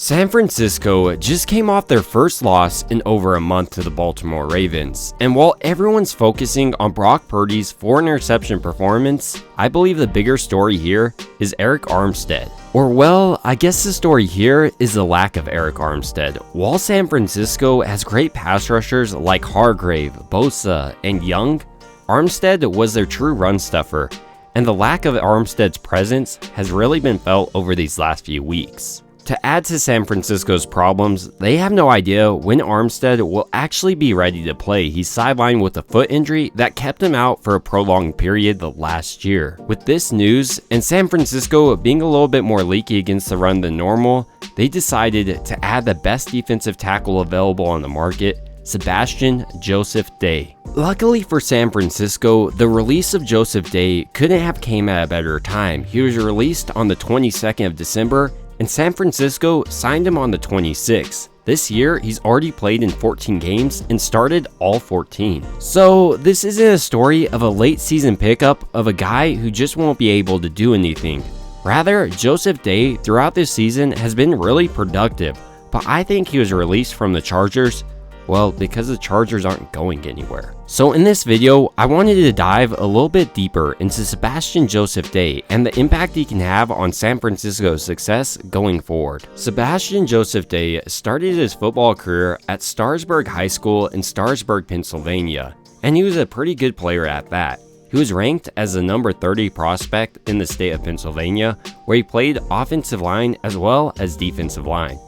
San Francisco just came off their first loss in over a month to the Baltimore Ravens, and while everyone's focusing on Brock Purdy's 4-interception performance, I believe the bigger story here is Arik Armstead. Or well, I guess the story here is the lack of Arik Armstead. While San Francisco has great pass rushers like Hargrave, Bosa, and Young, Armstead was their true run stuffer, and the lack of Armstead's presence has really been felt over these last few weeks. To add to San Francisco's problems, they have no idea when Armstead will actually be ready to play. He's sidelined with a foot injury that kept him out for a prolonged period the last year. With this news, and San Francisco being a little bit more leaky against the run than normal, they decided to add the best defensive tackle available on the market, Sebastian Joseph Day. Luckily for San Francisco, the release of Joseph Day couldn't have came at a better time. He was released on the 22nd of December, and San Francisco signed him on the 26th. This year, he's already played in 14 games and started all 14. So this isn't a story of a late season pickup of a guy who just won't be able to do anything. Rather, Joseph Day throughout this season has been really productive, but I think he was released from the Chargers, well, because the Chargers aren't going anywhere. So in this video, I wanted to dive a little bit deeper into Sebastian Joseph Day and the impact he can have on San Francisco's success going forward. Sebastian Joseph Day started his football career at Starsburg High School in Starsburg, Pennsylvania, and he was a pretty good player at that. He was ranked as the number 30 prospect in the state of Pennsylvania, where he played offensive line as well as defensive line.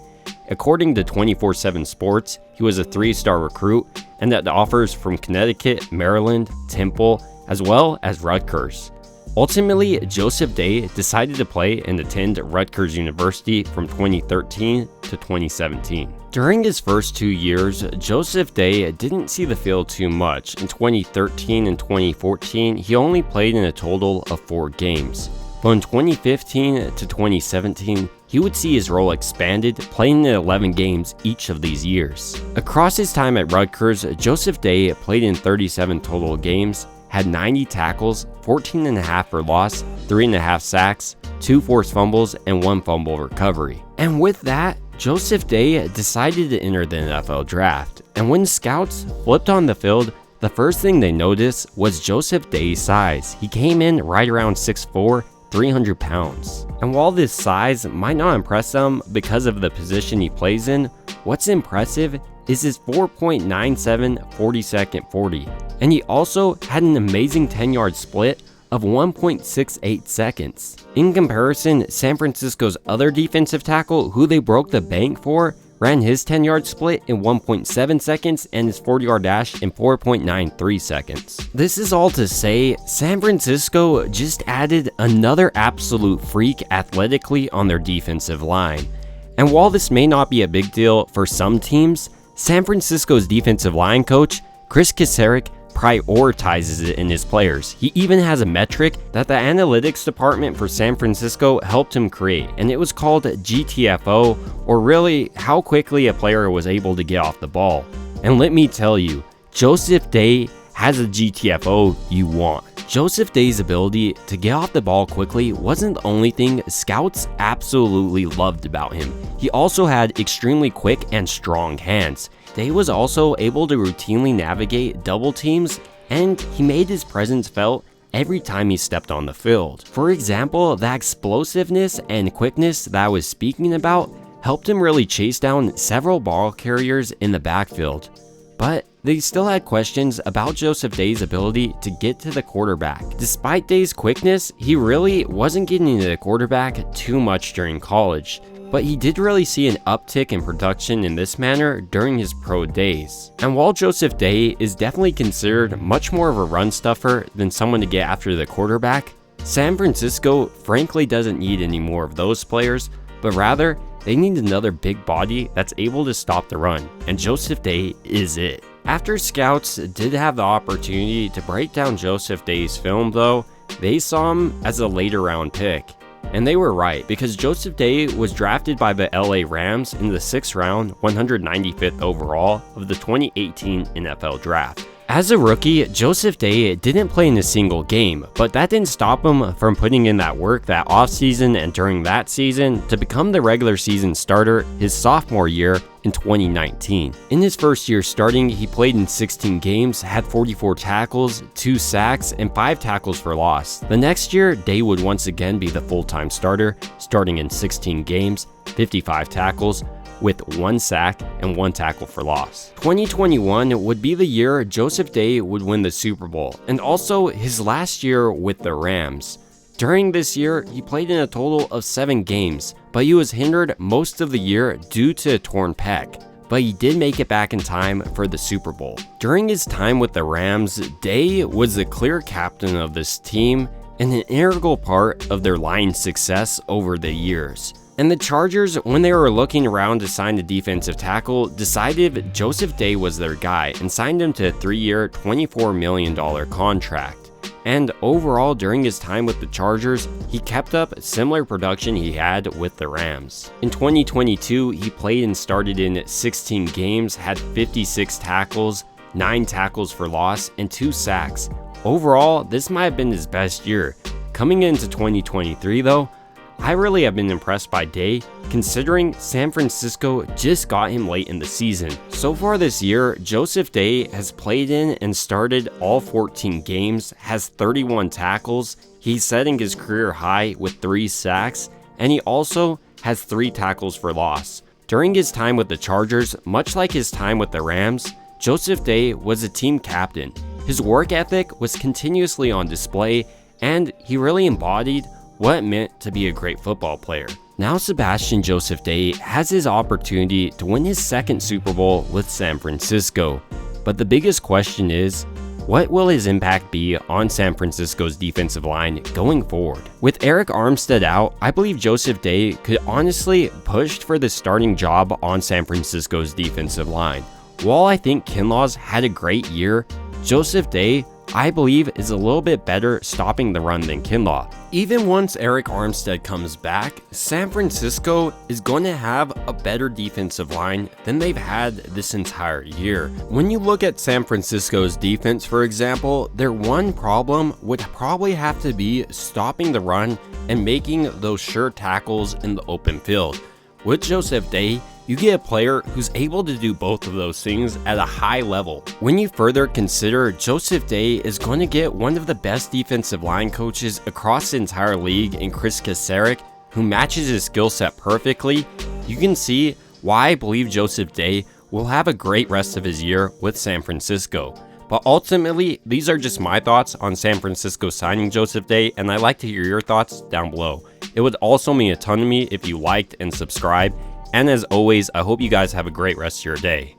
According to 24/7 Sports, he was a 3-star recruit and had offers from Connecticut, Maryland, Temple, as well as Rutgers. Ultimately, Joseph Day decided to play and attend Rutgers University from 2013 to 2017. During his first 2 years, Joseph Day didn't see the field too much. In 2013 and 2014, he only played in a total of 4 games. But in 2015 to 2017, he would see his role expanded, playing in 11 games each of these years. Across his time at Rutgers, Joseph Day played in 37 total games, had 90 tackles, 14.5 for loss, 3.5 sacks, 2 forced fumbles, and 1 fumble recovery. And with that, Joseph Day decided to enter the NFL draft. And when scouts flipped on the field, the first thing they noticed was Joseph Day's size. He came in right around 6'4", 300 pounds. And while this size might not impress them because of the position he plays in, what's impressive is his 4.97 40-second 40. And he also had an amazing 10-yard split of 1.68 seconds. In comparison, San Francisco's other defensive tackle, who they broke the bank for, ran his 10-yard split in 1.7 seconds and his 40-yard dash in 4.93 seconds. This is all to say, San Francisco just added another absolute freak athletically on their defensive line. And while this may not be a big deal for some teams, San Francisco's defensive line coach, Chris Kaczmarek, prioritizes it in his players. He even has a metric that the analytics department for San Francisco helped him create, and it was called GTFO, or really how quickly a player was able to get off the ball. And let me tell you, Joseph Day has a GTFO you want. Joseph Day's ability to get off the ball quickly wasn't the only thing scouts absolutely loved about him. He also had extremely quick and strong hands. Day was also able to routinely navigate double teams, and he made his presence felt every time he stepped on the field. For example, the explosiveness and quickness that I was speaking about helped him really chase down several ball carriers in the backfield. But they still had questions about Joseph Day's ability to get to the quarterback. Despite Day's quickness, he really wasn't getting to the quarterback too much during college. But he did really see an uptick in production in this manner during his pro days. And while Joseph Day is definitely considered much more of a run stuffer than someone to get after the quarterback, San Francisco frankly doesn't need any more of those players, but rather they need another big body that's able to stop the run, and Joseph Day is it. After scouts did have the opportunity to break down Joseph Day's film though, they saw him as a later round pick. And they were right, because Joseph Day was drafted by the LA Rams in the 6th round, 195th overall of the 2018 NFL Draft. As a rookie, Joseph Day didn't play in a single game, but that didn't stop him from putting in that work that offseason and during that season to become the regular season starter his sophomore year in 2019. In his first year starting, he played in 16 games, had 44 tackles, 2 sacks, and 5 tackles for loss. The next year, Day would once again be the full-time starter, starting in 16 games, 55 tackles, with 1 sack and 1 tackle for loss. 2021 would be the year Joseph Day would win the Super Bowl, and also his last year with the Rams. During this year, he played in a total of 7 games, but he was hindered most of the year due to a torn pec. But he did make it back in time for the Super Bowl. During his time with the Rams, Day was the clear captain of this team and an integral part of their line's success over the years. And the Chargers, when they were looking around to sign a defensive tackle, decided Joseph Day was their guy and signed him to a 3-year, $24 million contract. And overall, during his time with the Chargers, he kept up similar production he had with the Rams. In 2022, he played and started in 16 games, had 56 tackles, 9 tackles for loss, and 2 sacks. Overall, this might have been his best year. Coming into 2023 though, I really have been impressed by Day, considering San Francisco just got him late in the season. So far this year, Joseph Day has played in and started all 14 games, has 31 tackles, he's setting his career high with 3 sacks, and he also has 3 tackles for loss. During his time with the Chargers, much like his time with the Rams, Joseph Day was a team captain. His work ethic was continuously on display, and he really embodied what it meant to be a great football player. Now Sebastian Joseph Day has his opportunity to win his second Super Bowl with San Francisco. But the biggest question is, what will his impact be on San Francisco's defensive line going forward? With Eric Armstead out, I believe Joseph Day could honestly push for the starting job on San Francisco's defensive line. While I think Kinlaw's had a great year, Joseph Day, I believe, is a little bit better stopping the run than Kinlaw. Even once Eric Armstead comes back, San Francisco is going to have a better defensive line than they've had this entire year. When you look at San Francisco's defense, for example, their one problem would probably have to be stopping the run and making those sure tackles in the open field. With Joseph Day, you get a player who's able to do both of those things at a high level. When you further consider Joseph Day is going to get one of the best defensive line coaches across the entire league in Chris Kasarik, who matches his skill set perfectly, you can see why I believe Joseph Day will have a great rest of his year with San Francisco. But ultimately, these are just my thoughts on San Francisco signing Joseph Day, and I'd like to hear your thoughts down below. It would also mean a ton to me if you liked and subscribed. And as always, I hope you guys have a great rest of your day.